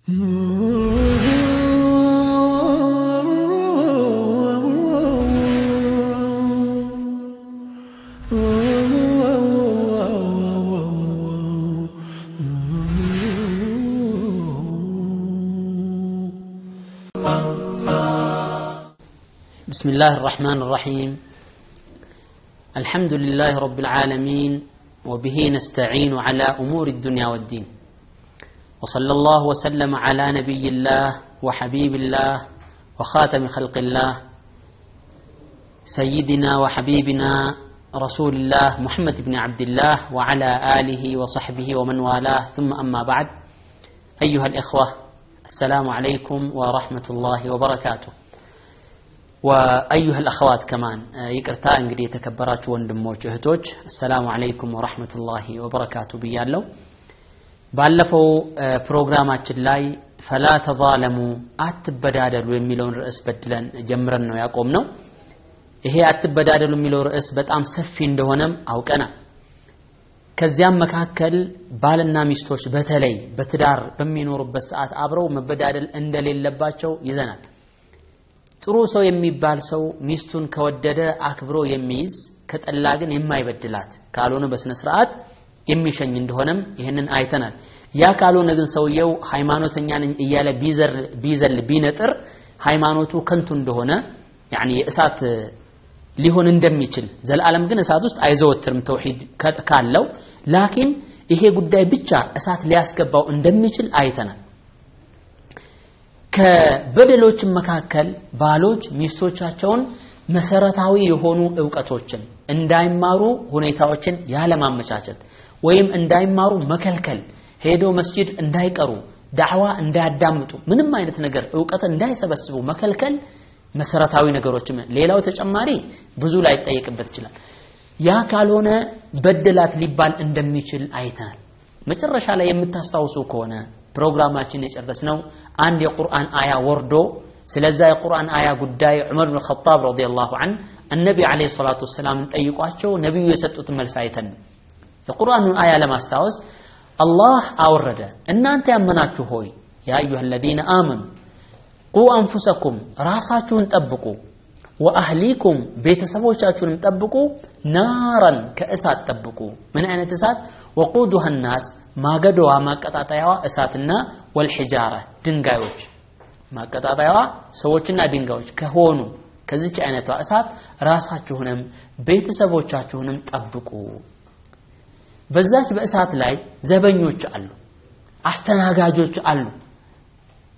بسم الله الرحمن الرحيم الحمد لله رب العالمين وبه نستعين على أمور الدنيا والدين وصلى الله وسلم على نبي الله وحبيب الله وخاتم خلق الله سيدنا وحبيبنا رسول الله محمد بن عبد الله وعلى آله وصحبه ومن والاه ثم أما بعد أيها الإخوة السلام عليكم ورحمة الله وبركاته وأيها الأخوات كمان يقرتا انغدي يتكبراچو ወንድሞች እህቶች السلام عليكم ورحمة الله وبركاته ብያለሁ ባለፈው ፕሮግራማችን ላይ فلا تظالموا አትበዳደሉ የሚለውን ርዕስ በድለን ጀምረን ነው ያቆምነው ይሄ አትበዳደሉ የሚለው ርዕስ በጣም ሰፊ እንደሆነም አውቀናል ከዚያም መካከል ባልና ሚስቶች በተለይ በትዳር በሚኖሩበት ሰዓት አብረው መበዳደል እንደሌለባቸው ይዘናል ጥሩ ሰው የሚባል ሰው ሚስቱን ከወደደ አክብሮ የሚይዝ ከጠላ ግን የማይበድላት ካልሆነ በስነ ስርዓት የሚሸኝ እንደሆነም ይሄንን አይተናል ያ ካልሆነ ግን ሰውየው ሃይማኖተኛ ነኝ እያለ ቢዘል ቢነጥር ሃይማኖቱ ከንቱ እንደሆነ يعني እሳት ሊሆን እንደሚችል ዘላለም ግን እሳት ውስጥ አይዘወትርም ተውሂድ ካለው ላኪን ይሄ ጉዳይ ብቻ እሳት ሊያስገባው እንደሚችል አይተናል ከበደሎች መካከል ባሎች ሚስቶቻቸውን መሰረታዊ የሆኑ ዕውቀቶችን እንዳይማሩ ሁኔታዎችን ያለማመቻቸት ወይም እንዳይማሩ መከልከል ሄዶ መስጂድ እንዳይቀሩ ዳዕዋ እንዳያዳምጡ ምንም አይነት ነገር ዕውቀት እንዳይሰበስቡ መከልከል መሰረታዊ ነገሮች ሌላው ተጨማሪ ብዙ ላይ ጠይቅበት ይችላል ያ ካልሆነ በደላት ሊባል እንደሚችል አይተናል መጨረሻ ላይ የምታስታውሱ ከሆነ ፕሮግራማችን የጨረስነው አንድ የቁርአን አያ ወርዶ ስለዛ የቁርአን አያ ጉዳይ ዑመር ኢብኑ ኸጣብ ረዲየላሁ ዐን ነብዩ አለይሂ ሰላቱ ወሰለም ጠይቋቸው ነብዩ የሰጡት መልስ አይተን የቁርአኑን አያ ለማስታወስ አላህ አወረደ እናንተ ያመናችሁ ሆይ ያ አዩሃ الذين آمنوا قوا أنفسكم ራሳችሁን ጠብቁ وأهليكم ቤተሰቦቻችሁንም ጠብቁ ናራን ከእሳት ጠብቁ ምን አይነት እሳት وقودها الناس ማገዶዋ ማቀጣጣያዋ እሳትና والحجاره ድንጋዮች ማቀጣጣያዋ ሰዎችና ድንጋዮች ከሆኑ ከዚች አይነቷ እሳት ራሳችሁንም ቤተሰቦቻችሁንም ጠብቁ በዛች በእሳት ላይ ዘበኞች አሉ አስተናጋጆች አሉ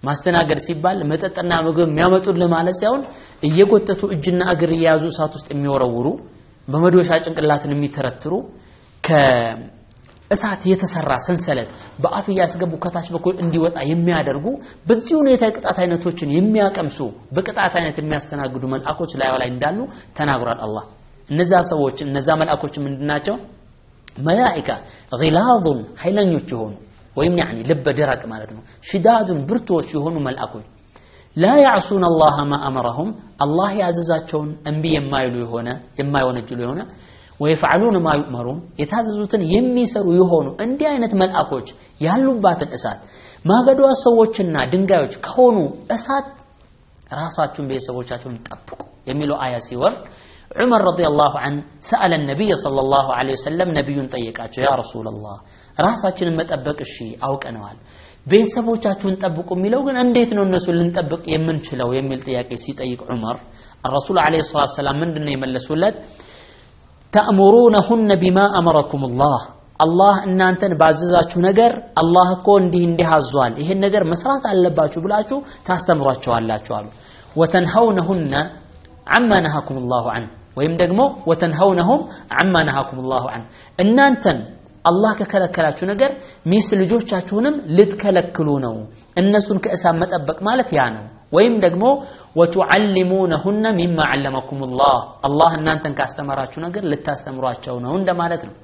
ማስተናገድ ሲባል መጠጥና ምግብ የሚያመጡልህ ማለት ሳይሆን እየጎተቱ እጅና እግር ያዙ እሳት ውስጥ የሚወረውሩ በመዶሻ ጭንቅላትን የሚተረትሩ ከእሳት የተሰራ ሰንሰለት በአፍ ያስገቡ ከታች በኩል እንዲወጣ የሚያደርጉ በዚህ ሁኔታ የቅጣት አይነቶችን የሚያቀምሱ በቅጣት አይነት የሚያስተናግዱ መልአኮች ላይ እንዳሉ ተናግሯል አላህ እነዛ ሰዎች እነዛ መልአኮች ምንድናቸው መላእክት غلاظ ኃይለኞች ይሆኑ ወይም يعني ልብ ደረቅ ማለት ነው ሽዳዱን ብርቶች የሆኑ መልአኮች لا يعصون الله ما امرهم الله ያዘዛቸውን እንቢ የማይሉ የማይወነጅሉ የሆነ ويفعلون ما يؤمرون የታዘዙትን የሚሰሩ የሆኑ እንዲህ አይነት መልአኮች ያሉባትን እሳት ማገዷ ሰዎችና ድንጋዮች ከሆኑ እሳት ራሳችሁን በሰዎቻችሁን ጠብቁ የሚለው አያ ሲወርድ ዑመር ረዲየላሁ ዐን سأل النبي صلى الله عليه وسلم ነብዩን ጠየቃቸው ያ رسول الله ራሳችንን መጠበቅ እሺ አውቀናል ቤተሰቦቻችሁን ጠብቁ የሚለው ግን እንዴት ነው እነሱ ልንጠብቅ የምንችለው የሚል ጥያቄ ሲጠይቅ ዑመር الرسول عليه الصلاه والسلام ምንድነው የመለሱለት تأمرونهن بما أمركم الله እናንተን ባዘዛችሁ ነገር አላህ እኮ እንዲህ አዟል ይሄን ነገር መስራት አለባችሁ ብላችሁ ታስተምሯቸዋላችሁ አሉ وتنهونهن عما نهاكم الله عنه ወይም ደግሞ وتنهونهم عما نهاكم الله عنه እናንተን አላህ ከከለከላችሁ ነገር ሚስት ልጆቻችሁንም ልትከለክሉ ነው እነሱን ከእሳት መጠበቅ ማለት ያ ነው ወይም ደግሞ وتعلمونهن مما علمكم الله እናንተን ካስተማራችሁ ነገር ልታስተምሯቸው ነው እንደማለት ነው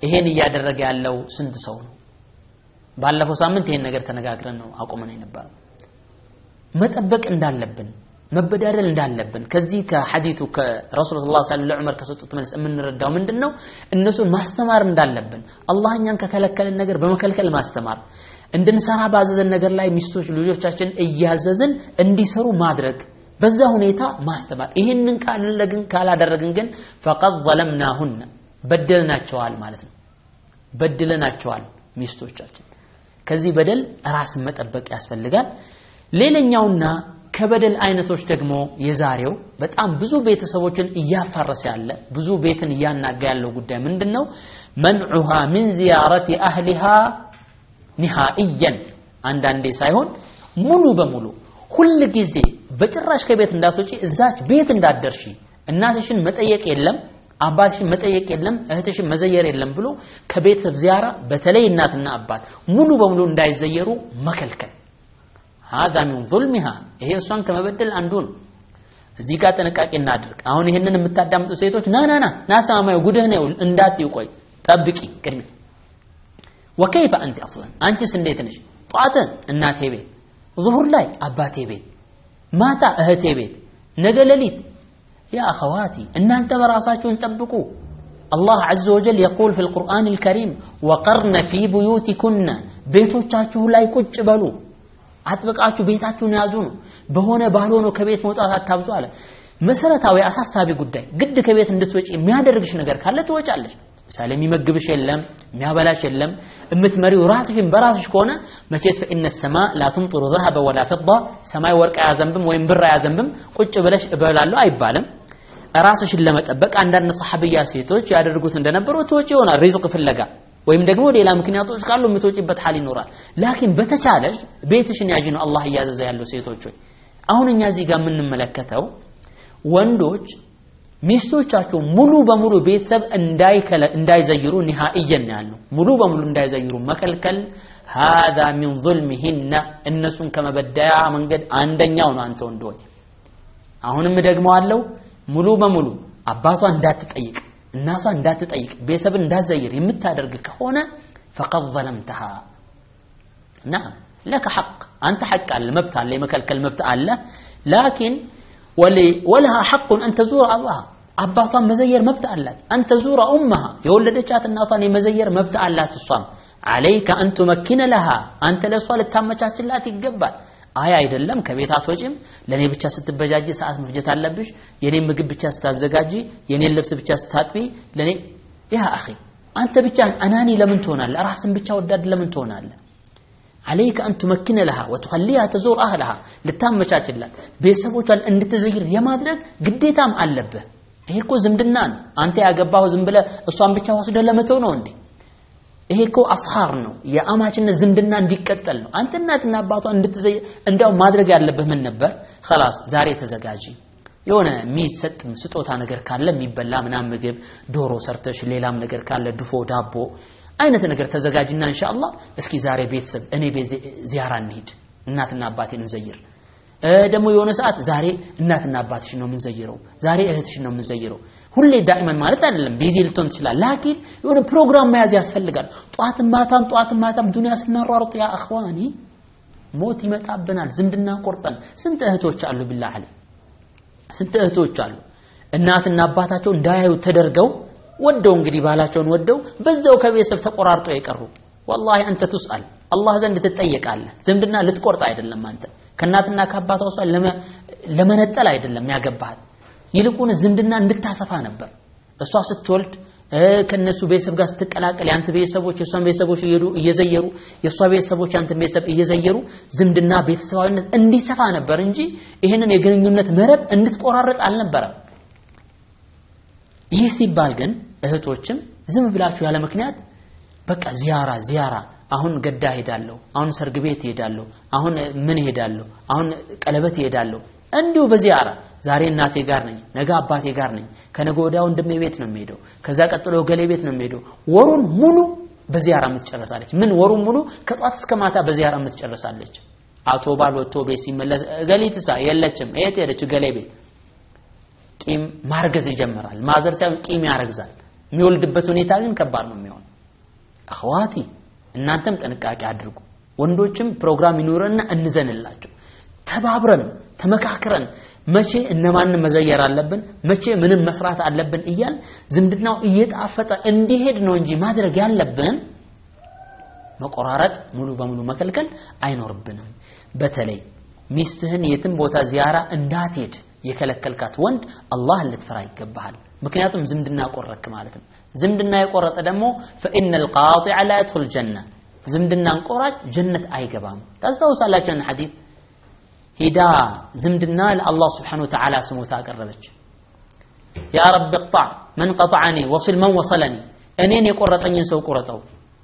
ይሄን ያደረገ ያለው ስንት ሰው ነው ባለፈው ሳምንት ይሄን ነገር ተነጋግረን ነው አቆመን የነበረው መጠበቅ እንዳለብን መበዳደል እንዳለብን ከዚህ ከሐዲሱ ከረሱላህ ሰለላሁ ዐለይሂ ወሰለም ዑመር ከሰጡት መልስ የምንረዳው ምንድነው እነሱን ማስተማር እንዳለብን አላህኛን ከከለከለን ነገር በመከልከል ማስተማር እንድንሰራ ባዘዘን ነገር ላይ ሚስቶች ልጆቻችን እያዘዝን እንዲሰሩ ማድረግ በዛ ሁኔታ ማስተማር ይሄንን ካላደረግን ግን فقد ظلمناهن በደልናቸዋል ማለት ነው በደልናቸዋል ሚስቶቻችን ከዚህ በደል ራስን መጠበቅ ያስፈልጋል ሌላኛውና ከበደል አይነቶች ደግሞ የዛሬው በጣም ብዙ ቤተሰቦችን እያፋረሰ ያለ ብዙ ቤትን እያናጋ ያለው ጉዳይ ምንድነው منعها من زيارة أهلها نهائيا አንዳንዴ ሳይሆን ሙሉ በሙሉ ሁሉ ጊዜ በጭራሽ ከቤት እንዳትወጪ እዛች ቤት እንዳትደርሺ እናትሽን መጠየቅ የለም አባትሽን መጠየቅ የለም እህትሽን መዘየር የለም ብሎ ከቤተሰብ ዚያራ በተለይ እናትና አባት ሙሉ በሙሉ እንዳይዘየሩ መከልከል هذا من ظلمها ይሄ እሷን ከመበደል አንዱ ነው እዚህ ጋር ጥንቃቄ እናድርግ አሁን ይሄንን የምታዳምጡ ሴቶች ና ሰማማዩ ጉድህ ነው እንዳትዩ ቆይ ጠብቂ ቅድሚ وكيف انت اصلا አንቺስ እንዴት ነሽ ጧት እናቴ ቤት ظهر ላይ አባቴ ቤት ማታ እህቴ ቤት ነገ ሌሊት يا اخواتي እናንተ በራሳችሁን ጠብቁ الله عز وجل يقول في القرآن الكريم وقرن في بيوتكن ቤቶቻችሁ ላይ ቁጭ በሉ አጥብቃችሁ ቤታችሁን ያዙ ነው በሆነ ባልሆነ ከቤት መውጣት አታብዙ አለ መሰረታዊ አሳሳቢ ጉዳይ ግድ ከቤት እንድትወጪ የሚያደርግሽ ነገር ካለ ትወጫለሽ ምሳሌ የሚመግብሽ የለም የሚያበላሽ የለም እምትመሪው ራስሽን በራስሽ ከሆነ መቼስ فإن السماء لا تمطر ذهب ولا فضة ሰማይ ወርቅ ያዘንብም ወይም ብር ያዘንብም ቁጭ ብለሽ እበላለሁ አይባልም ራስሽን ለመጠበቅ አንዳንድ ሰሃቢያ ሴቶች ያደርጉት እንደነበሩ ትወጪ ይሆናል ሪዝቅ ፍለጋ ወይም ደግሞ ሌላ ምክንያቶች ካሉ የምትወጪበት ሐል ይኖራል ላኪን በተቻለሽ ቤትሽን ያጂ ነው አላህ ያዘዘ ያለው ሴቶች ሆይ አሁን እኛ እዚህ ጋር የምንመለከተው ወንዶች ሚስቶቻቸው ሙሉ በሙሉ ቤተሰብ እንዳይዘይሩ ንሃኢየን ያለው ሙሉ በሙሉ እንዳይዘይሩ መከልከል هذا من ظلمهن እነሱን ከመበደያ መንገድ አንደኛው ነው አንተ ወንዶች አሁንም ደግሞ አለው ሙሉ በሙሉ አባቷ እንዳትጠይቅ እናቷ እንዳትጠይቅ ቤተሰብን እንዳዘይር የምታደርግ ከሆነ فقد ظلمتها نعم لك حق انت حق على مبت على مكلكل مبت على لكن ولها حق ان تزور الله አባቷን መዘየር መብት አላት أن تزور امها የወለደቻት እናቷን የመዘየር መብት አላት እሷም عليك ان تمكن لها አንተ ለሷ ልታመቻችላት ይገባል አይ አይደለም ከቤት አትወጪም ለኔ ብቻ ስትበጃጂ ሰዓት መፍጀት አለብሽ የኔ ምግብ ብቻ ስታዘጋጂ የኔ ልብስ ብቻ ስታጥቢ ለኔ ያ اخي አንተ ብቻ አናኒ ለምን ትሆናለህ ራስን ብቻ ወዳድ ለምን ትሆናለህ عليك ان تمكن لها وتخليها تزور اهلها ልታመቻችላት ቤተሰቦቿን እንድትዘይር የማድረግ ግዴታም አለብህ ይሄ እኮ ዝምድና ነው አንተ ያገባው ዝም ብለ እሷን ብቻ ወስደ ለመተው ነው እንዴ ይሄ እኮ አስኻር ነው የአማችነት ዝምድና እንዲቀጠል ነው አንተ እናትና አባቷ እንድትዘይ እንዳው ማድረግ ያለብህ ምን ነበር خلاص ዛሬ ተዘጋጂ የሆነ የሚሰጥ ስጦታ ነገር ካለ የሚበላ ምናምን ምግብ ዶሮ ሰርተሽ ሌላም ነገር ካለ ድፎ ዳቦ አይነት ነገር ተዘጋጅና ኢንሻአላህ እስኪ ዛሬ ቤተሰብ እኔ ዚያራ እንሂድ እናትና አባቴን እንዘይር ደግሞ የሆነ ሰዓት ዛሬ እናትና አባትሽ ነው የምንዘይረው ዛሬ እህትሽ ነው የምንዘይረው ሁሌ ዳይመን ማለት አይደለም ቢዚ ልትሆን ትችላል ላኪን የሆነ ፕሮግራም መያዝ ያስፈልጋል ጧት ማታም ዱንያ ስናሯሩጥ ያ اخواني ሞት ይመጣብናል ዝምድና ቆርጠን ስንት እህቶች አሉ ቢላህ አለ ስንት እህቶች አሉ እናትና አባታቸው እንዳያዩ ተደርገው ወደው እንግዲህ ባላቸውን ወደው በዛው ከቤተሰብ ተቆራርጦ የቀሩ والله انت تسال الله ዘንድ ትጠየቃለህ ዝምድና ልትቆርጥ አይደለም አንተ ከናትና ከአባታው ሰው ለመነጠል አይደለም ያገባሃል ይልቁን ዝምድና እንድታሰፋ ነበር እሷ ስትወልድ ከነሱ ቤተሰብ ጋር ስትቀላቀል ያንተ ቤተሰቦች የሷን ቤተሰቦች እየዘየሩ የሷ ቤተሰቦች ያንተ ቤተሰብ እየዘየሩ ዝምድና ቤተሰባዊነት እንዲሰፋ ነበር እንጂ ይሄንን የግንኙነት መረብ እንድትቆራረጥ አልነበረም ይህ ሲባል ግን እህቶችም ዝም ብላችሁ ያለ ምክንያት በቃ ዚያራ አሁን ገዳ ሄዳለሁ አሁን ሰርግ ቤት ሄዳለሁ አሁን ምን ሄዳለሁ አሁን ቀለበት ሄዳለሁ እንዲሁ በዚያራ ዛሬ እናቴ ጋር ነኝ ነገ አባቴ ጋር ነኝ ከነገ ወዲያ ወንድሜ ቤት ነው የምሄደው ከዛ ቀጥሎ ገሌ ቤት ነው የምሄደው ወሩን ሙሉ በዚያራ የምትጨርሳለች ምን ወሩን ሙሉ ከጧት እስከ ማታ በዚያራ የምትጨርሳለች አውቶባል ወጥቶ ቤት ሲመለስ ገሊትሳ የለችም እህት ሄደች ገሌ ቤት ቂም ማርገዝ ይጀምራል ማዘር ሳይሆን ቂም ያረግዛል የሚወልድበት ሁኔታ ግን ከባድ ነው የሚሆነው اخواتي እናንተም ጥንቃቄ አድርጉ ወንዶችም ፕሮግራም ይኖርና እንዘንላችሁ ተባብረን ተመካክረን መቼ እነማን መዘየር አለብን መቼ ምንም መስራት አለብን እያል ዝምድናው እየጣፈጠ እንዲሄድ ነው እንጂ ማድረግ ያለብን መቆራረጥ ሙሉ በሙሉ መከልከል አይኖርብንም በተለይ ሚስትህን የትም ቦታ ዚያራ እንዳትሄድ የከለከልካት ወንድ አላህ ልትፈራ ይገባል ምክንያቱም ዝምድና ቆረክ ማለት ነው ዝምድና የቆረጠ ደግሞ فإن القاطع لا يدخل الجنة ዝምድናን ቆራጭ ጀነት አይገባም ታስታውሳላችሁ ان ሐዲስ ሂዳ ዝምድና ለአላህ Subhanahu Wa Ta'ala ስሞታ አቀረበች ያ ረብ اقطع من قطعني وصل من وصلني እኔን የቆረጠኝን ሰው ቆረጠው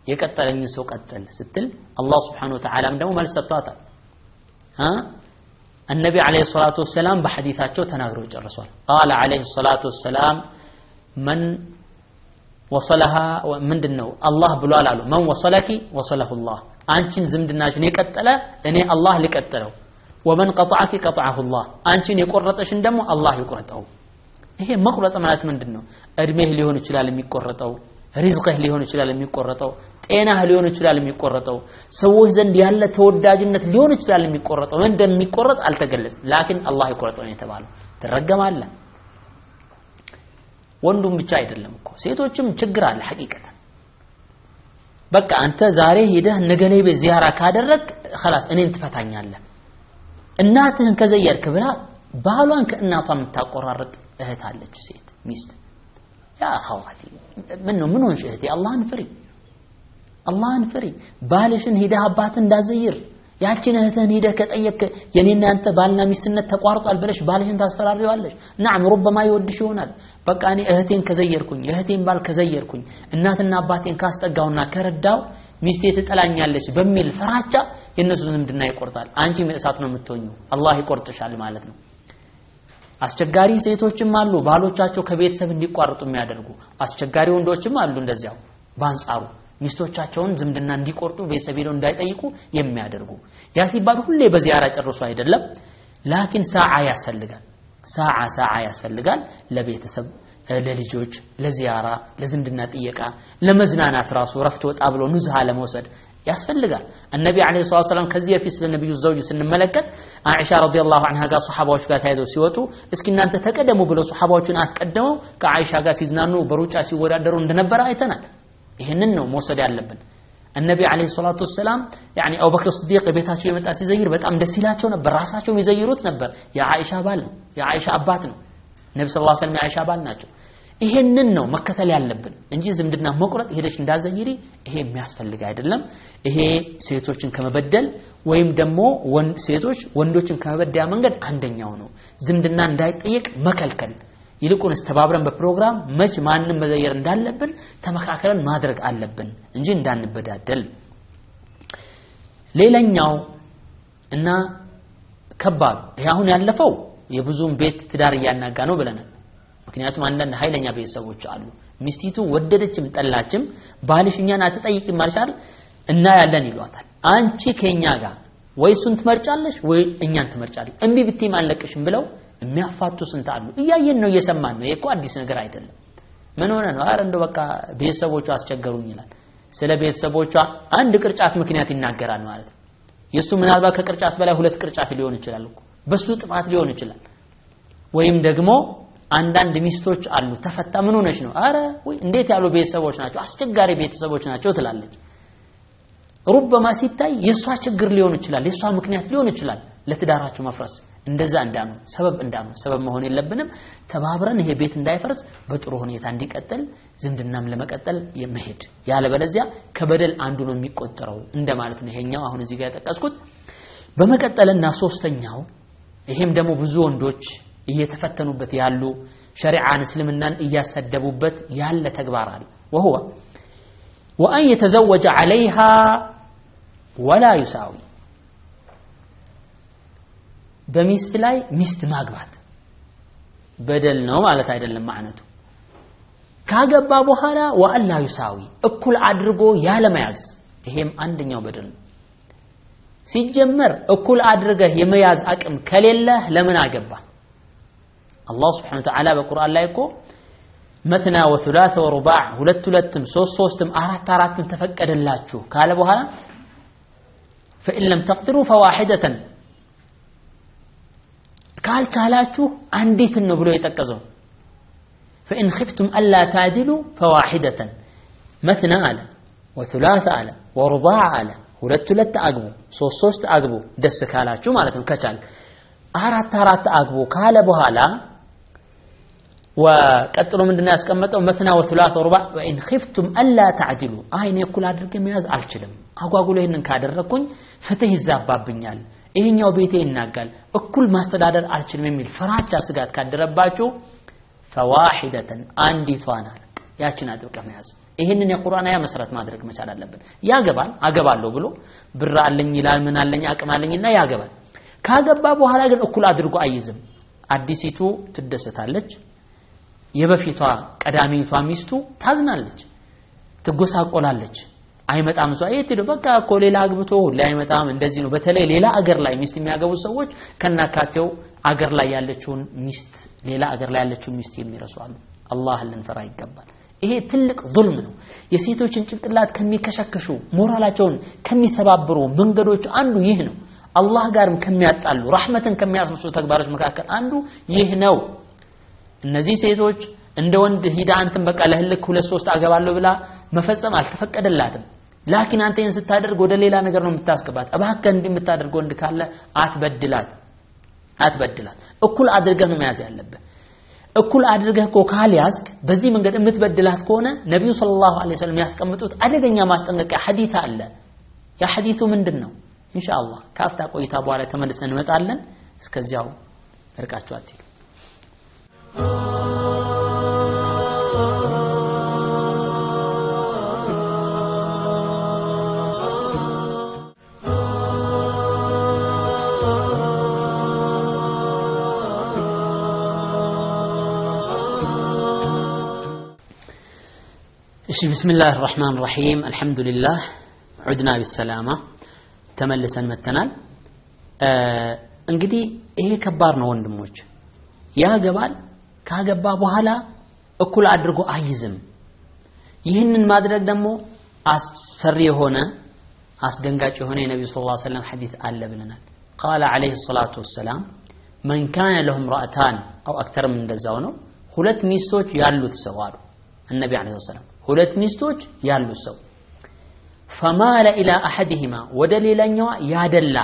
የቀጠለኝን ሰው ቀጠል ስትል አላህ Subhanahu Wa Ta'ala ደግሞ መልስ ሰጥቷታል النبي عليه الصلاة والسلام بحديثاته تناغروا جرسوا قال عليه الصلاة والسلام من وصلها من دنو الله بلال على من وصلك وصله الله أنتن زمدناش يقتله اني الله لقتله ومن قطعك قطعه الله أنتن يقرطش دمو الله يقرطه ይሄ መቁረጥ ማለት ምንድነው እድሜህ ሊሆን ይችላል የሚቆረጠው ሪዝቅህ ሊሆን ይችላል የሚቆረጠው ጤናህ ሊሆን ይችላል የሚቆረጠው ሰዎች ዘንድ ያለ ተወዳጅነት ሊሆን ይችላል የሚቆረጠው እንደሚቆረጥ አልተገለጸም ላኪን አላህ ይቆረጠው ነው የተባለው ተረገማለ ወንዱም ብቻ አይደለም እኮ ሴቶችም ችግር አለ ሐቂቀታ በቃ አንተ ዛሬ ሄደህ ነገኔ በዚያራ ካደረክ خلاص እኔን ትፈታኛለህ እናትህን ከዘየርክ ብላ ባሏን ከእናቷ የምታቆራረጥ እህት አለች ሴት ሚስት ያ አخواتي ምን ሆንሽ እህቴ አላህን ፍሪ ባልሽን ሄደህ አባት እንዳዘይር ያቺን እህትህን ሄደህ ከጠየቅ የኔና አንተ ባልና ሚስትነት ተቋርጧል ብለሽ ባልሽን ታስፈራሪዋለሽ نعم ربما ይወድሽ ይሆናል በቃ እኔ እህቴን ከዘየርኩኝ የእህቴን ባል ከዘየርኩኝ እናትና አባቴን ካስጠጋውና ከረዳው ሚስቴ ትጠላኛለች በሚል ፍራቻ የነሱ ዝምድና ይቆርጣል አንቺ መእሳት ነው የምትሆኚ አላህ ይቆርጥሻል ማለት ነው አስቸጋሪ ሴቶችም አሉ ባሎቻቸው ከቤተሰብ እንዲቋርጡ የሚያደርጉ አስቸጋሪ ወንዶችም አሉ እንደዚያው ባንጻሩ ሚስቶቻቸውን ዝምድና እንዲቆርጡ ቤተሰብ ሄደው እንዳይጠይቁ የሚያደርጉ ያ ሲባል ሁሌ በዚያራ ጨርሶ አይደለም ላኪን ሰዓ ያስፈልጋል ለቤተሰብ ለልጆች ለዚያራ ለዝምድና ጥየቃ ለመዝናናት ራሱ ረፍት ወጣ ብሎ ንዝሃ ለመውሰድ ያስፈልጋል النبي عليه الصلاه والسلام ከዚህ በፊት ለነብዩ ዘውጅ ስንመለከት አይሻ ረዲየላሁ ዐንሃ ጋር ሱሐባዎች ጋር ታይዘው ሲወጡ እስኪ እናንተ ተቀደሙ ብለው ሱሐባዎችን አስቀደመው ከአይሻ ጋር ሲዝናኑ በሩጫ ሲወዳደሩ እንደነበረ አይተናል ይሄንን ነው መውሰድ ያለብን النبي عليه الصلاه والسلام يعني ابو بكر الصديق ቤታቸው የመጣ ሲዘይር በጣም ደስ ይላቸው ነበር ራሳቸው ይዘይሩት ነበር የአይሻ ባል ነው የአይሻ አባት ነው ነብዩ ሰለላሁ ዐለይሂ ወሰለም የአይሻ ባል ናቸው ይሄንን ነው መከተል ያለብን እንጂ ዝምድና መቁረጥ ሄደሽ እንዳዘይሪ ይሄ የሚያስፈልግ አይደለም ይሄ ሴቶችን ከመበደል ወይም ደግሞ ሴቶች ወንዶችን ከመበደያ መንገድ አንደኛው ነው ዝምድና እንዳይጠየቅ መከልከል ይልቁንስ ተባብረን በፕሮግራም መች ማንንም መዘየር እንዳለብን ተመካከረን ማድረግ አለብን እንጂ እንዳንበዳደል ሌላኛው እና ከባድ ይሄ አሁን ያለፈው የብዙም ቤት ትዳር ያናጋ ነው ብለናል ምክንያቱም አንዳንድ ኃይለኛ ቤተሰቦች አሉ ሚስቲቱ ወደደችም ጠላችም ባልሽኛን አትጠይቂም ማርሻል እና ያለን ይሏታል አንቺ ከኛ ጋር ወይ ሱን ትመርጫለሽ ወይ እኛን ትመርጫለሽ እንቢ ብትይም አንለቅሽም ብለው የሚያፋቱ ስንት አሉ እያየን ነው እየሰማን ነው ይሄ አዲስ ነገር አይደለም ምን ሆነ ነው አረ እንደው በቃ ቤተሰቦቿ አስቸገሩኝ ይላል ስለ ቤተሰቦቿ አንድ ቅርጫት ምክንያት ይናገራል ማለት ነው የሱ ምናልባት ከቅርጫት በላይ ሁለት ቅርጫት ሊሆን ይችላል እኮ በሱ ጥፋት ሊሆን ይችላል ወይም ደግሞ አንዳንድ ሚስቶች አሉ ተፈታ ምን ሆነሽ ነው አረ ወይ እንዴት ያሉ ቤተሰቦች ናቸው አስቸጋሪ ቤተሰቦች ናቸው ትላለች ربما ሲታይ የሷ ችግር ሊሆን ይችላል የሷ ምክንያት ሊሆን ይችላል ለትዳራቸው መፍረስ እንደዛ ሰበብ መሆን የለብንም ተባብረን ይሄ ቤት እንዳይፈርስ በጥሩ ሁኔታ እንዲቀጥል ዝምድናም ለመቀጠል የመሄድ ያለበለዚያ ከበደል አንዱ ነው የሚቆጠረው እንደማለት ነው ይሄኛው አሁን እዚህ ጋር ተጠቀስኩት በመቀጠልና ሶስተኛው ይሄም ደግሞ ብዙ ወንዶች እየተፈተኑበት ያሉ ሸሪዓን እስልምናን እያሰደቡበት ያለ ተግባር አለ وهو وان يتزوج عليها ولا يساوي በሚስት ላይ ሚስት ማግባት በደል ነው ማለት አይደለም ማዕነቱ ካገባ በኋላ ወአላ ይሳዊ እኩል አድርጎ ያለ መያዝ ይሄም አንደኛው በደል ነው ሲጀመር እኩል አድርገህ የመያዝ አቅም ከሌለ ለምን አገባ الله سبحانه وتعالى በቁርአን ላይ እኮ مثنى وثلاث ورباع ሁለትም ሶስትም አራትም ተፈቀደላችሁ ካለ በኋላ فإن لم تقدروا فواحدة ካልቻላችሁ አንዲት ነው ብሎ የጠቀሰው فإن خفتم ألا تعدلوا فواحدة مثنى على ወثلاث አለ ወሩባዕ አለ ሁለት ሁለት አግቡ ሶስት ሶስት አግቡ ደስ ካላችሁ ማለት ነው ከቻል አራት አራት አግቡ ካለ በኋላ ወቀጥሎ ምንድነው ያስቀመጠው مثنى وثلاث ورباع وان خفتم الا تعدلوا አይኔ እኩል አድርጌ መያዝ አልችልም አጓጉሎ ይሄንን ካደረኩኝ ፍትህ ይዛባብኛል ይሄኛው ቤቴ ይናጋል እኩል ማስተዳደር አልችልም የሚል ፍራቻ ስጋት ካደረባችሁ فواحده አንዲቷን አለ ያችን አጥብቀ መያዝ ይሄንን የቁርአን አያ መሰረት ማድረግ መቻል አለብን ያገባል አገባለሁ ብሎ ብር አለኝ ይላል ምን አለኝ አቅም አለኝና ያገባል ካገባ በኋላ ግን እኩል አድርጎ አይዝም አዲሲቱ ትደሰታለች የበፊቷ ቀዳሚቷ ሚስቱ ታዝናለች ትጎሳቆላለች አይመጣም ሷ እየተደ በቃ እኮ ሌላ አግብቶ ላይመጣም እንደዚህ ነው በተለይ ሌላ አገር ላይ ሚስት የሚያገቡ ሰዎች ከናካቴው አገር ላይ ያለችውን ሚስት ሌላ አገር ላይ ያለችውን ሚስት የሚረሱ አሉ አላህን ልንፈራ ይገባል ይሄ ትልቅ ዙልም ነው የሴቶችን ጭንቅላት ከሚከሸከሹ ሞራላቸውን ከሚሰባብሩ መንገዶች አንዱ ይህ ነው አላህ ጋርም ከሚያጣሉ ረህመትን ከሚያስነሱ ተግባሮች መካከል አንዱ ይህ ነው እነዚህ ሴቶች እንደ ወንድ ሂዳ አንተም በቃ ለህልክ ሁለት ሶስት አገባለሁ ብላ መፈጸም አልተፈቀደላትም ላኪን አንተ ይሄን ስታደርግ ወደ ሌላ ነገር ነው የምታስገባት አባከ እንደምታደርገው ወንድ ካለ አትበድላት እኩል አድርገህ ነው መያዝ ያለብህ እኩል አድርገህ ካልያዝክ በዚህ መንገድ የምትበድላት ከሆነ ነብዩ ሰለላሁ ዐለይሂ ወሰለም ያስቀምጡት አደገኛ ማስጠንቀቂያ ሐዲስ አለ ያ ሐዲሱ ምንድነው ኢንሻአላህ ካፍታ ቆይታ በኋላ ተመልሰን እንመጣለን እስከዚያው እርቃችሁ አትይሉ بسم الله الرحمن الرحيم الحمد لله عدنا بالسلامة ተመልሰን መተናል እንግዲህ ይሄ ከባድ ነው ወንድሞች ያገባል ካገባ በኋላ እኩል አድርጎ አይዝም ይህንን ማድረግ ደግሞ አስፈሪ የሆነ አስደንጋጭ የሆነ የነብዩ ሰለላሁ ዐለይሂ ወሰለም ሐዲስ አለ ብለናል قال عليه الصلاه والسلام من كان له امرأتان او اكثر من እንደዛው ነው ሁለት ሚስቶች ያሉት ሰው አሉ النبي عليه الصلاه والسلام ሁለት ሚስቶች ያሉት ሰው فمال الى احدهما ودليلኛው ያደላ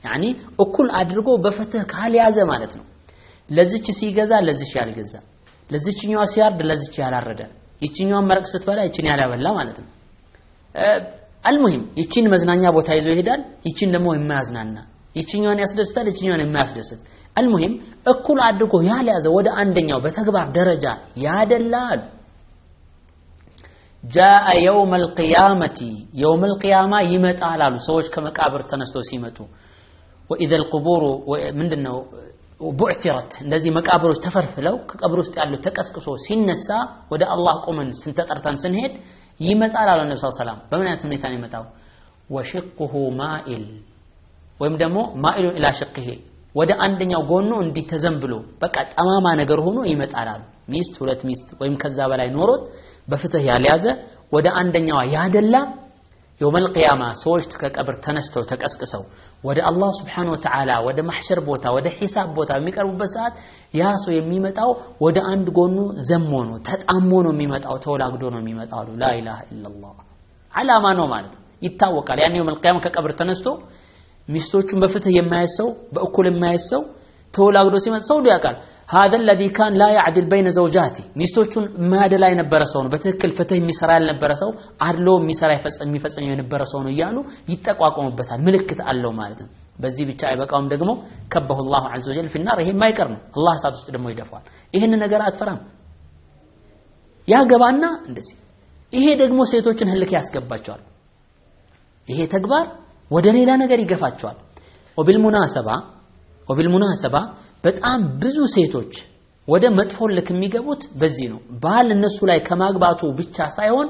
يعني እኩል አድርጎ በፍትህ ካልያዘ ማለት ነው ለዚች ሲገዛ ለዚች ያልገዛ ለዚችኛው ሲያርድ ለዚች ያላረደ ይችኛው መረቅ ስትበላ ይችን ያላበላ ማለት ነው المهم ይችን መዝናኛ ቦታ ይዞ ይሄዳል ይችን ደግሞ የማያዝናና ይችኛውን ያስደስታል ይችኛውን የማያስደስት المهم እኩል አድርጎ ያልያዘ ወደ አንደኛው በተግባር ደረጃ ያደላል جاء يوم القيامة يوم القيامة يمጣል አሉ ሰዎች ከመቃብር ተነስተው ሲመጡ واذا القبور ምንድነው بعثرت እንደዚህ መቃብሮች ተፈርፍለው ከቀብር ውስጥ ያለው ተቀስቅሶ ሲነሳ ወደ አላህ ቆመን ስንተጠርተን ስንሄድ ይመጣል አሉ ነብዩ ሰለላሁ ዐለይሂ ወሰለም በምን አይነት ሁኔታ ነው ይመጣው وشقه مائل ወይም ደግሞ مائل الى شقه ወደ አንደኛው ጎኑ እንዲህ ተዘንብሎ በቃ ጠማማ ነገር ሆኖ ይመጣል አሉ ሚስት ሁለት ሚስት ወይም ከዛ በላይ ኖሮት በፍትህ ያልያዘ ወደ አንደኛው ያደላ يوم القيامة ሰዎች ከቀብር ተነስተው ተቀስቅሰው ወደ አላህ Subhanahu Wa Ta'ala ወደ ማህሸር ቦታ ወደ ሒሳብ ቦታ የሚቀርቡበት ሰዓት ያ ሰው የሚመጣው ወደ አንድ ጎኑ ዘሞ ነው ተጣሞ ነው የሚመጣው ተወላግዶ ነው የሚመጣው لا اله الا الله አላማ ነው ማለት ይታወቃል ያን يوم القيامة ከቀብር ተነስቶ ሚስቶቹን በፍትህ የማያሰው በእኩል የማያሰው ተወላግዶ ሲመጣ ሰው ያውቃል هذا الذي كان لا يعدل بين زوجاته ሚስቶቹን ማደላ የነበረ ሰው ነው በትክክል ፍትህ የሚሰራ ያልነበረ ሰው አድሎ የሚፈጽም የነበረ ሰው ነው ይያሉ ይተቋቋሙበታል ምልክት አለው ማለት ነው በዚህ ብቻ አይበቃውም ደግሞ ከበሁ الله عز وجل في النار ይሄ ማይቀር ነው አላህ እሳት ውስጥ ደግሞ ይደፋዋል ይሄን ነገር አትፈራም ያገባና እንደዚህ ይሄ ደግሞ ሴቶችን ህልክ ያስገባቸዋል ይሄ ተግባር ወደ ሌላ ነገር ይገፋቸዋል وبالمناسبة በጣም ብዙ ሴቶች ወደ መጥፎ ልክ የሚገቡት በዚህ ነው ባል እነሱ ላይ ከማግባቱ ብቻ ሳይሆን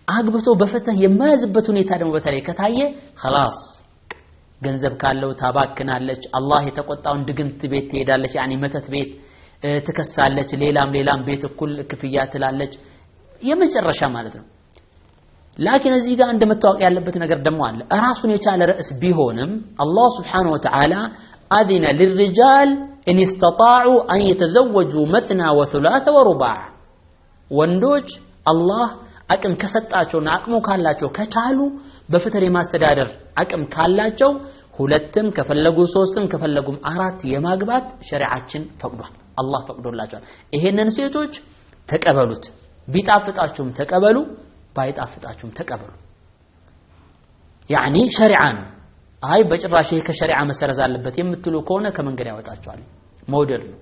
አግብቶ በፍትህ የማያዝበት ሁኔታ ደግሞ በተለይ ከታየ خلاص ገንዘብ ካለው ታባክናለች አላህ የተቆጣውን ድግምት ቤት ትሄዳለች يعني መተት ቤት ትከሳለች ሌላም ቤት እኩል ክፍያ ትላለች የመጨረሻ ማለት ነው لكن እዚህ ጋር እንደመታወቅ ያለበት ነገር ደግሞ አለ ራሱን የቻለ ርዕስ ቢሆንም አላህ Subhanahu Wa Ta'ala أذن للرجال إن استطاعوا أن يتزوجوا مثنى وثلاث ورباع ወንዶች አላህ አቅም ከሰጣቸውና አቅሙ ካላቸው ከቻሉ በፍትር የማስተዳደር አቅም ካላቸው ሁለትም ከፈለጉ ሶስትም ከፈለጉም አራት የማግባት ሸሪዓችን ፈቅዷል አላህ ፈቅዶላቸዋል ይሄንን ሴቶች ተቀበሉት ቢጣፍጣችሁም ተቀበሉ ባይጣፍጣችሁም ተቀበሉ ያኒ ሸሪዓ ነው አይ በጭራሽ ይሄ ከሸሪዓ መሰረዝ አለበት የምትሉ ከሆነ ከመንገድ ያወጣቸዋል መውደድ ነው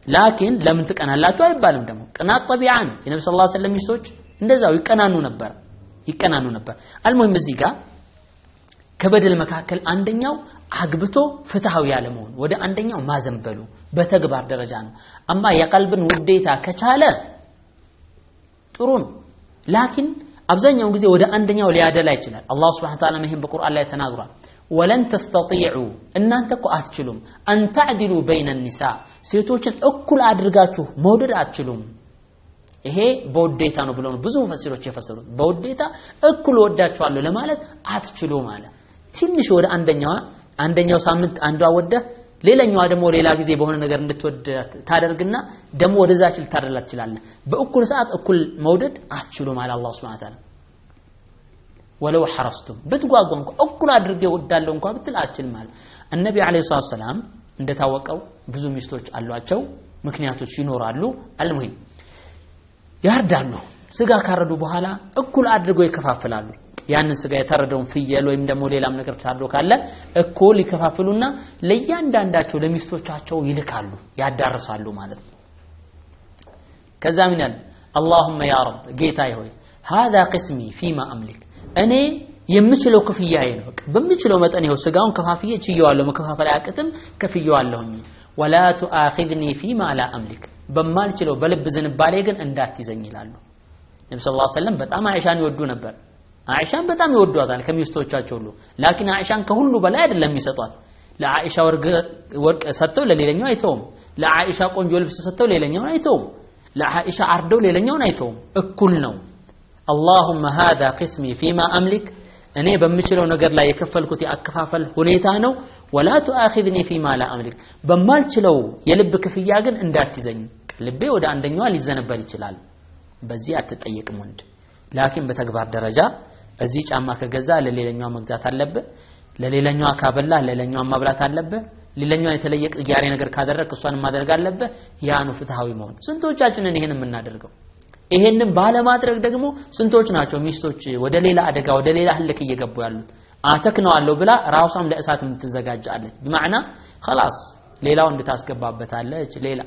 ላኪን ለምን ትቀናላችሁ አይባልም ደግሞ ቅናት ጠቢዓ ነው የነብዩ ሰለላሁ ዐለይሂ ወሰለም ሚስቶች እንደዛው ይቀናኑ ነበር አልሙሂም እዚህ ጋር ከበደል መካከል አንደኛው አግብቶ ፍትሃዊ ያለ መሆን ወደ አንደኛው ማዘንበሉ በተግባር ደረጃ ነው አማ የቀልብን ውዴታ ከቻለ ጥሩ ነው ላኪን አብዛኛው ጊዜ ወደ አንደኛው ሊያደላ ይችላል አላህ Subhanahu Wa Ta'ala መሄን በቁርአን ላይ ተናግሯል ወለን ተስተጢዑ እናንተ እኮ አትችሉም አን ተዕዲሉ በይነ النساء ሴቶችን እኩል አድርጋችሁ መውደድ አትችሉም ይሄ በውዴታ ነው ብለው ብዙ ሙፈሲሮች የፈሰሩት በውዴታ እኩል ወዳቸዋለሁ ለማለት አትችሉ ማለት ትንሽ ወደ አንደኛው ሳምንት አንዷ ወደ ሌላኛዋ ደግሞ ሌላ ጊዜ በሆነ ነገር እንድትወድ ታደርግና ደግሞ ወደዛች ልታደርላት ይችላል በእኩል ሰዓት እኩል መውደድ አትችሉ ማለት አላህ Subhanahu Wa Ta'ala ወለው حرستم ብትጓጓ እንኳን እኩል አድርጌ ወዳለው እንኳን ብትል አትችል ማለት النبي عليه الصلاه والسلام እንደታወቀው ብዙ ሚስቶች አሏቸው ምክንያቶች ይኖራሉ አልሙሂም ያርዳሉ ስጋ ካረዱ በኋላ እኩል አድርገው ይከፋፈላሉ ያንን ስጋ የታረደውን ፍየል ወይም ደግሞ ሌላም ነገር ታርዶ ካለ እኩል ይከፋፈሉና ለያንዳንዳቸው ለሚስቶቻቸው ይልካሉ ያዳርሳሉ ማለት ነው ከዛ ምን ያለ اللهم يا رب ጌታዬ ሆይ هذا قسمي فيما املك እኔ የምችለው ክፍያዬ ነው በምችለው መጠን ይኸው ስጋውን ከፋፍዬ ችየዋለሁ መከፋፈል አያቅትም ከፍየዋለሁኝ ولا تؤاخذني فيما لا املك በማልችለው በልብ ዝንባሌ ግን እንዳትይዘኝ ይላሉ ነብዩ ሰለላሁ ዐለይሂ ወሰለም በጣም አይሻን ይወዱ ነበር አይሻን በጣም ይወዷታል ከሚስቶቻቸው ሁሉ ላኪን አይሻን ከሁሉ በላይ አይደለም የሚሰጧት ለአይሻ ወርቅ ሰጥተው ለሌላኛው አይተውም ለአይሻ ቆንጆ ልብስ ሰጥተው ሌላኛውን አይተውም ለአይሻ አርደው ሌላኛውን አይተውም እኩል ነው اللهم هذا قسمي فيما املك እኔ በምችለው ነገር ላይ የከፈልኩት ያከፋፈል ሁኔታ ነው ولا تؤاخذني فيما لا املك በማልችለው የልብ ክፍያ ግን እንዳትይዘኝ ልቤ ወደ አንደኛው ሊዘነበል ይችላል በዚህ አትጠየቅም ወንድ ላኪን በተግባር ደረጃ እዚህ ጫማ ከገዛ ለሌላኛው መግዛት አለበት ለሌላኛው አካበላ ለሌላኛው ማብላት አለበት ሌላኛው የተለየ ቅያሬ ነገር ካደረክ እሷን ማድረግ አለበት ያ ነው ፍትሃዊ መሆን ስንቶቻችንን ይሄን የምናደርገው ይሄንን ባለማድረግ ደግሞ ስንቶች ናቸው ሚስቶች ወደ ሌላ አደጋ ወደ ሌላ ህልክ እየገቡ ያሉት አተክነዋለሁ ብላ ራሷም ለእሳት የምትዘጋጃለች በማዕና خلاص ሌላው እንድታስገባበታለች ሌላ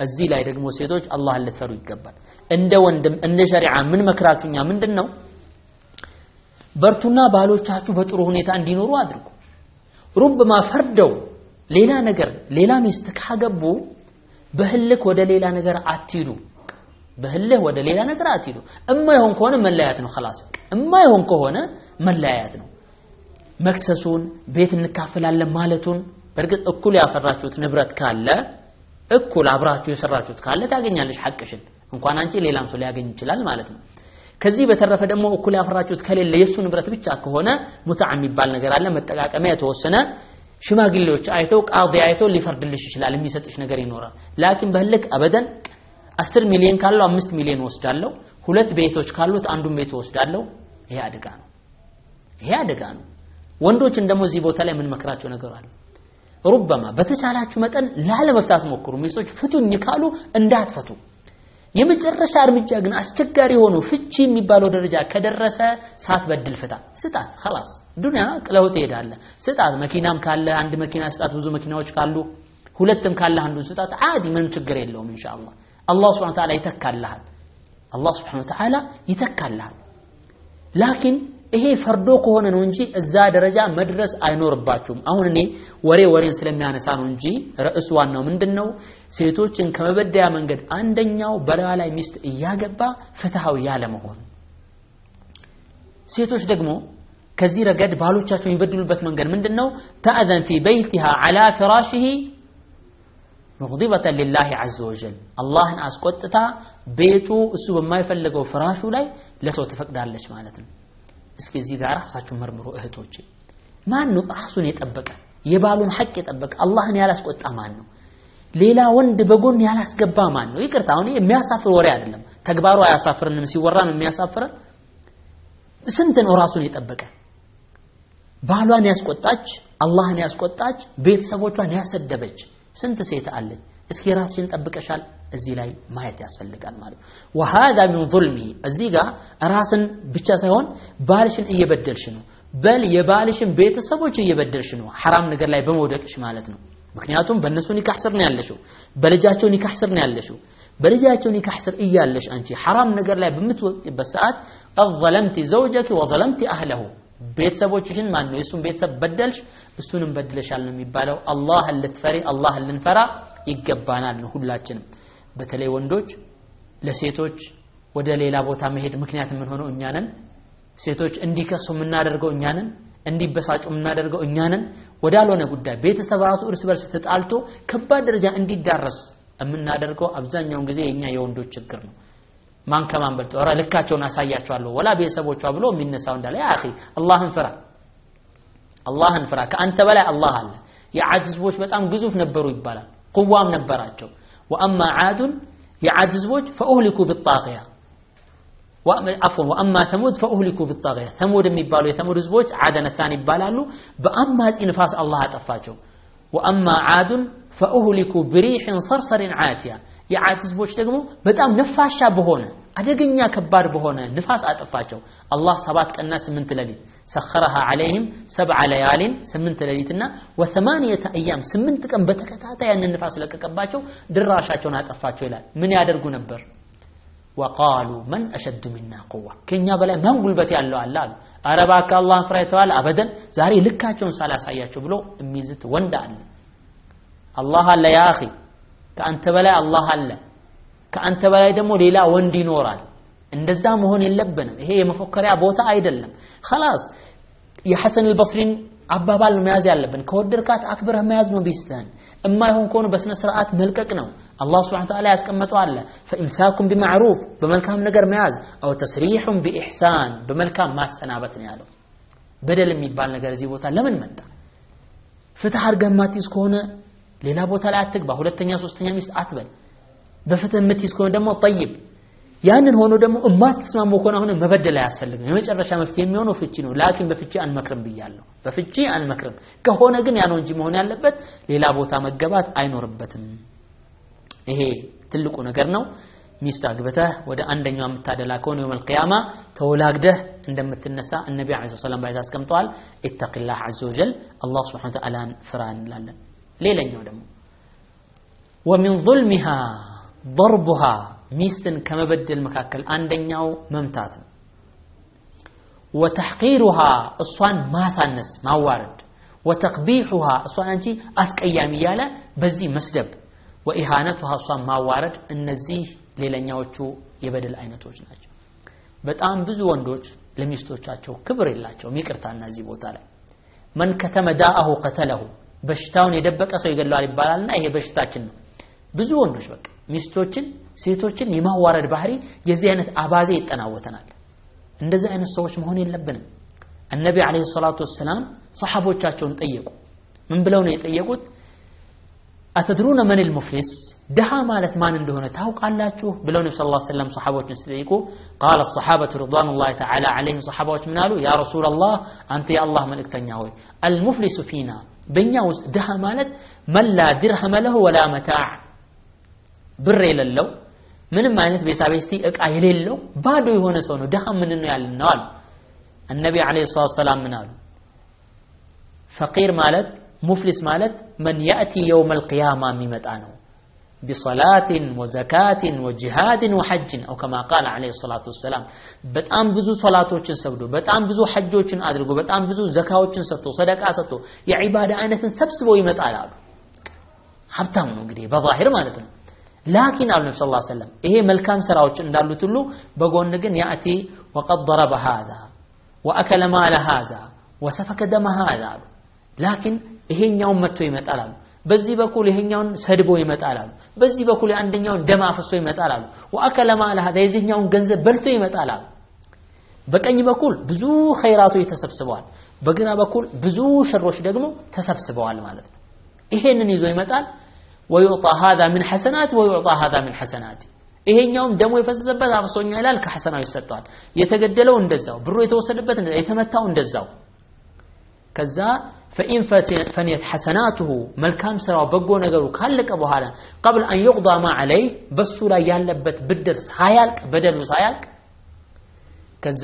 እዚህ ላይ ደግሞ ሴቶች አላህን ልትፈሩ ይገባል እንደ ወንድም እንደ ሸሪዓ ምን መክራችሁኛ ምንድነው በርቱና ባሎቻችሁ በጥሩ ሁኔታ እንዲኖሩ አድርጉ ሩብማ ፈርደው ሌላ ነገር ሌላ ሚስት ካገቡ በህልክ ወደ ሌላ ነገር አትሂዱ በህልህ ወደ ሌላ ነገር አትሂዱ እማይሆን ከሆነ መለያየት ነው خلاص እማይሆን ከሆነ መለያየት ነው መክሰሱን ቤት እንካፈላለን ማለቱን በርግጥ እኩል ያፈራችሁት ንብረት ካለ እኩል አብራችሁ የሰራችሁት ካለ ታገኛለሽ ሐቅሽን እንኳን አንቺ ሌላም ሰው ሊያገኝ ይችላል ማለት ነው ከዚህ በተረፈ ደግሞ እኩል ያፈራችሁት ከሌለ የሱ ንብረት ብቻ ከሆነ ሙታዕ የሚባል ነገር አለ መጠቃቀሚያ የተወሰነ ሽማግሌዎች አይተው ቃዲ አይተው ሊፈርድልሽ ይችላል የሚሰጥሽ ነገር ይኖራል ላኪን በህልክ አበደን 10 ሚሊዮን ካለው 5 ሚሊዮን ወስዳለው ሁለት ቤቶች ካሉት አንዱን ቤት ወስዳለው ይሄ አደጋ ነው ወንዶች እንደሞ እዚህ ቦታ ላይ ምን መከራቸው ነገር አለ ربما በተቻላችሁ መጠን ላለመፍታት ሞክሩ ሚስቶች ፍቱኝ ካሉ እንዳትፈቱ የመጨረሻ እርምጃ ግን አስቸጋሪ ሆኖ ፍቺ የሚባለው ደረጃ ከደረሰ ሳትበድል ፍታ ስጣት خلاص ዱንያ ቅለውት ይሄዳል ስጣት መኪናም ካለ አንድ መኪና ስጣት ብዙ መኪናዎች ካሉ ሁለትም ካለ አንዱን ስጣት عادي ምንም ችግር የለውም ኢንሻአላህ አላህ Subhanahu Wa Ta'ala ይተካልሃል አላህ Subhanahu Wa Ta'ala ይተካልሃል ላኪን ይሄ ፈርዶ ከሆነ ነው እንጂ እዛ ደረጃ መድረስ አይኖርባችሁም አሁን እኔ ወሬን ስለሚያነሳ ነው እንጂ ርዕሱ ዋናው ምንድነው ሴቶችን ከመበደያ መንገድ አንደኛው በላዋ ላይ ሚስት እያገባ ፍትሃዊ ያለ መሆን ሴቶች ደግሞ ከዚህ ረገድ ባሎቻቸው የሚበድሉበት መንገድ ምንድነው ተአዘን في بيتها على فراشه مغضبة لله عز وجل الله አስቆጥታ ቤቱ እሱ በማይፈልገው ፍራሹ ላይ ለሰው ተፈቅዳለች ማለት ነው እስኪ እዚህ ጋር ራሳችሁ መርምሩ እህቶቼ ማን ነው ራሱን የጠበቀ የባሉን ሐቅ የጠበቀ አላህን ያላስቆጣ ማን ነው ሌላ ወንድ በጎን ያላስገባ ማን ነው? ይቅርታ አሁን የሚያሳፍር ወሬ አይደለም። ተግባሩ አያሳፍርንም፣ ሲወራ ነው የሚያሳፍረን። ስንት ነው ራሱን የጠበቀ ባሏን ያስቆጣች፣ አላህን ያስቆጣች፣ ቤተሰቦቿን ያሰደበች ስንት ሴት አለች? እስኪ ራስሽን ጠብቀሻል? እዚህ ላይ ማየት ያስፈልጋል ማለት وهذا من ظلمه እዚህ ጋር ራስን ብቻ ሳይሆን ባልሽን እየበደልሽ ነው። በል የባልሽን ቤተሰቦች እየበደልሽ ነው ሐራም ነገር ላይ በመውደቅሽ ማለት ነው። ምክንያቱም በእነሱ ኒካህ ስር ነው ያለሽው፣ በልጃቸው ኒካህ ስር ነው ያለሽው። በልጃቸው ኒካህ ስር እያለሽ አንቺ ሐራም ነገር ላይ በምትወቅበት ሰዓት አظلمت زوجك وظلمت اهله ቤተሰቦችሽን ማን ነው የሱን ቤተሰብ በደልሽ፣ እሱንም በድለሻል ነው የሚባለው። አላህን ልትፈሪ አላህን ልንፈራ ይገባናል ነው ሁላችንም። በተለይ ወንዶች ለሴቶች ወደ ሌላ ቦታ መሄድ ምክንያት ምን ሆነው እኛ ነን። ሴቶች እንዲከሱ የምናደርገው እኛ ነን፣ እንዲበሳጩ የምናደርገው እኛ ነን። ወዳልሆነ ጉዳይ ቤተሰብ ራሱ እርስ በርስ ተጣልቶ ከባድ ደረጃ እንዲዳረስ የምናደርገው አብዛኛውን ጊዜ የኛ የወንዶች ችግር ነው። ማን ከማን በልጦ ኧረ ልካቸውን አሳያቸዋለሁ ወላ ቤተሰቦቿ ብሎ የሚነሳው እንዳለ ያ اخي አላህን ፍራ፣ አላህን ፍራ። ከአንተ በላይ አላህ አለ። የዓድ ህዝቦች በጣም ግዙፍ ነበሩ ይባላል፣ ቁዋም ነበራቸው። واما عاد የዓድ ህዝቦች فاهلكوا بالطاغيه واما ثمود فاهلكوا بالطاغيه ثمود የሚባሉ የተሙድ ህዝቦች ዓደነታን ይባላሉ። በአማጺ ንፋስ አላህ አጠፋቸው። واما عاد فاهلكوا بريح صرصر عاتيه የዓድ ህዝቦች ደግሞ በጣም ነፋሻ በሆነ አደገኛ ከባድ በሆነ ንፋስ አጠፋቸው። አላህ 7 ቀንና 8 ሌሊት سخرها عليهم 7 ليال 8 ሌሊትና و8 ايام 8 ቀን በተከታታይ ያንን ንፋስ ለቀቀባቸው፣ ድራሻቸውን አጠፋቸው ይላል። ምን ያደርጉ ነበር? وقالوا من اشد منا قوه ከኛ በላይ ማን ጉልበት ያለው አለ አሉ። አረባካ አላህን ፍራይተዋል አበደን ዛሬ ልካቸውን ሳላሳያቸው ብሎ የሚዝት ወንድ አለ። አላህ አለ ያ اخي ከአንተ በላይ አላህ አለ፣ ከአንተ በላይ ደግሞ ሌላ ወንድ ይኖራል። እንደዛ መሆን የለብንም። ይሄ የመፎከሪያ ቦታ አይደለም። خلاص የሐሰን አልበስሪን አባባል መያዝ ያለብን ከወደድካት አክብረህ መያዝ ነው ቢስተን። እማይሆን ከሆነ በስነ ስርዓት መልቀቅ ነው። አላህ Subhanahu Wa Ta'ala ያስቀመጠው አለ فإمساكم بمعروف በመልካም ነገር መያዝ أو تسريح بإحسان በመልካም ማሰናበት ነው ያለው። በደል የሚባል ነገር እዚህ ቦታ ለምን መጣ? ፍትህ አድርገህ ማትይዝ ከሆነ ሌላ ቦታ ላይ አትግባ፣ ሁለተኛ ሶስተኛ ሚስት አትበል። በፍትህ የምትይዝ ከሆነ ደግሞ طيب ያንን ሆኖ ደግሞ እማትስማሙ ከሆነ አሁን መበደል አያስፈልግም። የመጨረሻ መፍትሄ የሚሆነው ፍቺ ነው። ላኪን በፍቺ አንመክርም ብያለሁ። በፍቺ አንመክርም ከሆነ ግን ያ ነው እንጂ መሆን ያለበት ሌላ ቦታ መገባት አይኖርበትም። ይሄ ትልቁ ነገር ነው። ሚስት አግብተህ ወደ አንደኛው የምታደላ ከሆነ የውመል ቂያማ ተወላግደህ እንደምትነሳ ነብዩ አለይሂ ሰላም ባይዛ አስቀምጠዋል። ኢተቂላህ ዐዘ ወጀል አላህ Subhanahu Wa Ta'ala ፍራ እንላለን። ሌላኛው ደግሞ ومن ظلمها ضربها ሚስትን ከመበደል መካከል አንደኛው መምታት ነው። وتحقيرها እሷን ማሳነስ ማዋረድ፣ وتقبيحها እሷን አንቺ አስቀያሚ ያለ በዚህ መስደብ፣ وإهانتها እሷን ማዋረድ። እነዚህ ሌላኛዎቹ የበደል አይነቶች ናቸው። በጣም ብዙ ወንዶች ለሚስቶቻቸው ክብር የላቸውም። ይቅርታና እዚህ ቦታ ላይ من كتم داءه قتله በሽታውን የደበቀ ሰው ይገለዋል ይባላልና ይሄ በሽታችን ነው። ብዙ ወንዶች በቃ ሚስቶችን ሴቶችን የማዋረድ ባህሪ የዚህ አይነት አባዜ ይጠናወተናል። እንደዚህ አይነት ሰዎች መሆን የለብንም። النبي عليه الصلاه والسلام صحابዎቻቸውን ጠየቁ። ምን ብለው ነው የጠየቁት? أتدرون من المفلس دها ማለት ማን እንደሆነ ታውቃላችሁ ብለው ነብዩ ሰለላሁ ዐለይሂ ወሰለም صحابዎችን ሲጠይቁ قال الصحابه رضوان الله تعالى عليهم صحابዎች ምን አሉ? يا رسول الله አንተ የአላህ መልእክተኛ ሆይ المفلس فينا በእኛ ውስጥ ድሃ ማለት من لا درهم له ولا متاع ብር የሌለው ምንም አይነት ቤሳቤስቲ እቃ የሌለው ባዶ የሆነ ሰው ነው ድሃ። ምን ነው ያልነው አሉ النبي عليه الصلاه والسلام ምን አሉ? فقير ማለት ሙፍሊስ ማለት من ياتي يوم القيامه የሚመጣ ነው بصلاه وزكاه وجهاد وحج او كما قال عليه الصلاه والسلام በጣም ብዙ ሶላቶችን ሰግዶ በጣም ብዙ ሐጆችን አድርጎ በጣም ብዙ ዘካዎችን ሰጥቶ ሰደቃ ሰጥቶ የዒባዳ አይነትን ሰብስቦ ይመጣል አሉ። ሀብታም ነው እንግዲህ በዛሂር ማለት ነው። ላኪን አሉ ነብዩ ሰለላሁ ዐለይሂ ወሰለም ይሄ መልካም ስራዎች እንዳሉት ሁሉ በጎን ግን ያቲ وقد ضرب هذا واكل مال هذا وسفك دم هذا አሉ። ላኪን ይሄኛው መጥቶ ይመጣል አሉ። በዚህ በኩል ይሄኛውን ሰድቦ ይመጣል አሉ። በዚህ በኩል አንደኛውን ደም አፍሶ ይመጣል አሉ። واكل مال هذا የዚህኛውን ገንዘብ በልቶ ይመጣል አሉ። በቀኝ በኩል ብዙ ኸይራቶች ተሰብስበዋል፣ በግራ በኩል ብዙ ሸሮች ደግሞ ተሰብስበዋል ማለት ነው። ይሄንን ይዞ ይመጣል። ويعطى هذا من حسنات ويعطى هذا من حسنات ይሄኛውም ደሞ የፈሰሰበት አብሶኛ ይላል ከሐሰናው ይሰጣል የተገደለው እንደዛው ብሩ የተወሰደበት እንደዛው የተመታው እንደዛው ከዛ فإن فنيت حسناته መልካም ስራው በጎ ነገሩ ካለቀ በኋላ قبل أن يقضى ما عليه በሱ ላይ ያለበት ብድር ሳያልቅ በደሉ ሳያልቅ ከዛ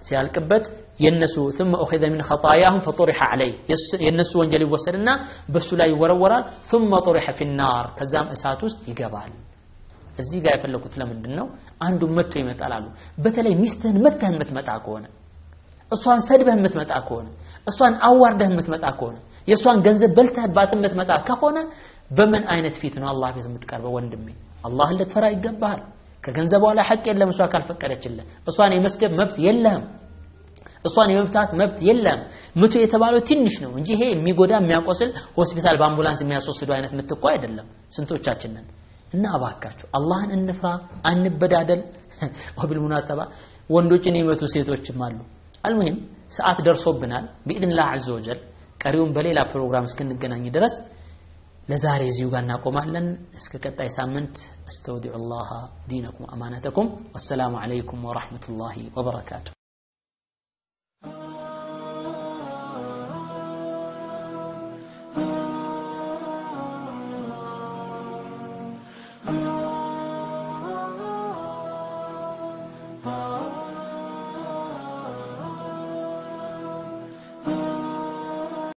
ሲያልቅበት የነሱ ثم أخذ من خطاياهم فطرح عليه የነሱ ወንጀል ይወሰድና በሱ ላይ ይወረወራል ثم طرح في النار ከዛም እሳት ውስጥ ይገባል እዚህ ጋር የፈለኩት ለምንድነው አንዱ መጥቶ ይመጣል አሉ በተለይ ሚስትህን መተህ የምትመጣ ከሆነ እሷን ሰድበህ የምትመጣ ከሆነ እሷን አዋርደህ የምትመጣ ከሆነ የሷን ገንዘብ በልተህባት የምትመጣ ከሆነ በምን አይነት ፊት ነው አላህ ፊት የምትቀርበው ወንድሜ አላህ ልትፈራ ይገባል ከገንዘቧ ላይ ሐቅ የለም እሷ ካልፈቀደችልህ እሷን የመስደብ መብት የለህም እሷን የመብታት መብት የለም ምቱ የተባለው ትንሽ ነው እንጂ ይሄ የሚጎዳ የሚያቆስል ሆስፒታል በአምቡላንስ የሚያስወስዱ አይነት ምትቆ አይደለም ስንቶቻችን ነን እና አባካችሁ አላህን እንፍራ አንበዳደል ወብልሙናሰባ ወንዶችን ይመቱ ሴቶችም አሉ المهم ሰዓት ደርሶብናል باذن الله عز وجل ቀሪውን በሌላ ፕሮግራም እስክንገናኝ ድረስ ለዛሬ እዚሁ ጋር እናቆማለን እስከ ቀጣይ ሳምንት استودع الله دينكم وامانتكم والسلام عليكم ورحمه الله وبركاته